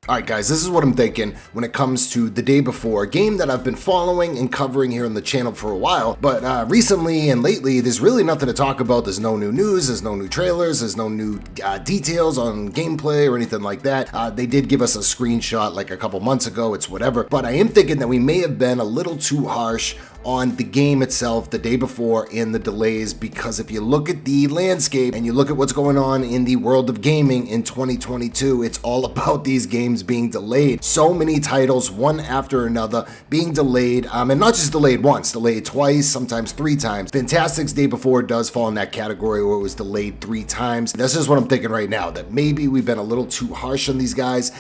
Alright guys, this is what I'm thinking when it comes to The Day Before, a game that I've been following and covering here on the channel for a while, but recently and lately there's really nothing to talk about. There's no new news, there's no new trailers, there's no new details on gameplay or anything like that. They did give us a screenshot like a couple months ago, it's whatever, but I am thinking that we may have been a little too harsh on the game itself The Day Before in the delays, because if you look at the landscape and you look at what's going on in the world of gaming in 2022, it's all about these games being delayed. So many titles, one after another, being delayed, and not just delayed once, delayed twice, sometimes 3 times. Fantastic's Day Before does fall in that category where it was delayed 3 times. That's just what I'm thinking right now, that maybe we've been a little too harsh on these guys.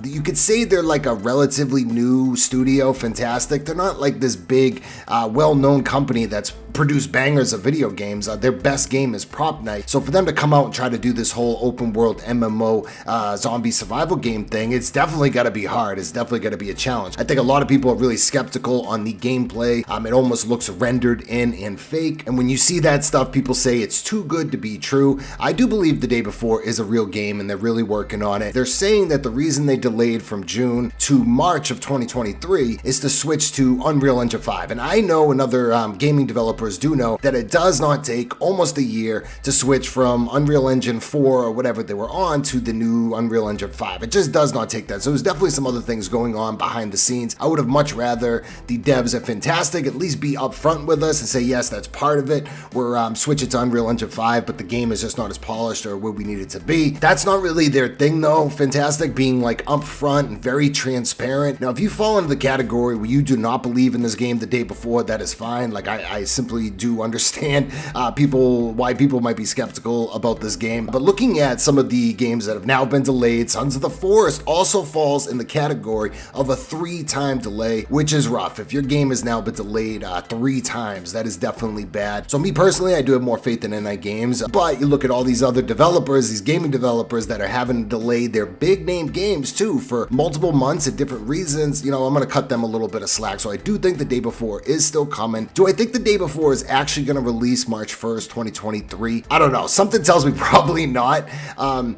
You could say they're like a relatively new studio, Fantastic. They're not like this big, well-known company that's produced bangers of video games. Their best game is Prop Night. So for them to come out and try to do this whole open world MMO zombie survival game thing, it's definitely got to be hard. It's definitely got to be a challenge. I think a lot of people are really skeptical on the gameplay. It almost looks rendered in and fake. And when you see that stuff, people say it's too good to be true. I do believe The Day Before is a real game and they're really working on it. They're saying that the reason they delayed from June to March of 2023 is to switch to Unreal Engine 5. And I know another gaming developers do know that it does not take almost a year to switch from Unreal Engine 4 or whatever they were on to the new Unreal Engine 5. It just does not take that. So there's definitely some other things going on behind the scenes. I would have much rather the devs at Fantastic at least be upfront with us and say, yes, that's part of it. We're switching to Unreal Engine 5, but the game is just not as polished or where we need it to be. That's not really their thing though, Fantastic, being like upfront and very transparent. Now, if you fall into the category where you do not believe in this game The Day Before, that is fine. Like I simply do understand why people might be skeptical about this game. But looking at some of the games that have now been delayed, Sons of the Forest also falls in the category of a 3-time delay, which is rough. If your game has now been delayed 3 times, that is definitely bad. So me personally, I do have more faith in NI Games, but you look at all these other developers, these gaming developers that are having to delay their big name games too for multiple months at different reasons. You know, I'm gonna cut them a little bit of slack. So I do think The Day Before is still coming. Do I think The Day Before is actually going to release March 1st, 2023? I don't know. Something tells me probably not.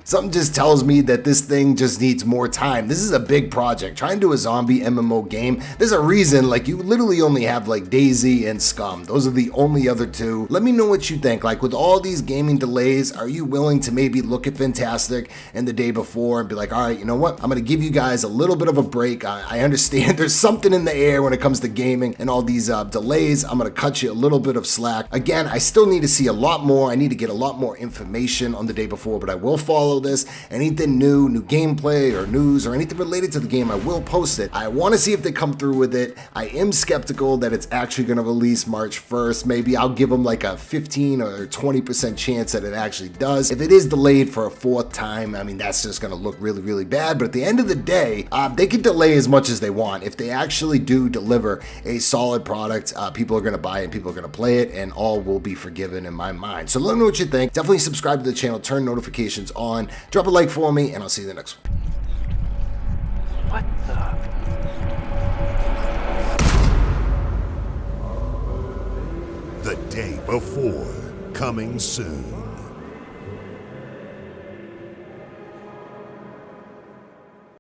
Something just tells me that this thing just needs more time. This is a big project. Trying to do a zombie MMO game, there's a reason, like, you literally only have like DayZ and Scum. Those are the only other 2. Let me know what you think. Like, with all these gaming delays, are you willing to maybe look at Fantastic and The Day Before and be like, all right, you know what? I'm going to give you guys a little bit of a break. I understand there's something in the air when it comes to gaming and all these delays. I'm going to cut you a little bit of slack. Again, I still need to see a lot more. I need to get a lot more information on The Day Before, but I will follow this. Anything new gameplay or news or anything related to the game, I will post it. I want to see if they come through with it. I am skeptical that it's actually going to release March 1st. Maybe I'll give them like a 15 or 20% chance that it actually does. If it is delayed for a 4th time, I mean, that's just going to look really, really bad. But at the end of the day, they can delay as much as they want. If they actually do deliver a solid product, people are going to buy it, people are going to play it, and all will be forgiven in my mind. So let me know what you think. Definitely subscribe to the channel, turn notifications on, drop a like for me, and I'll see you in the next one. What the? The Day Before, coming soon.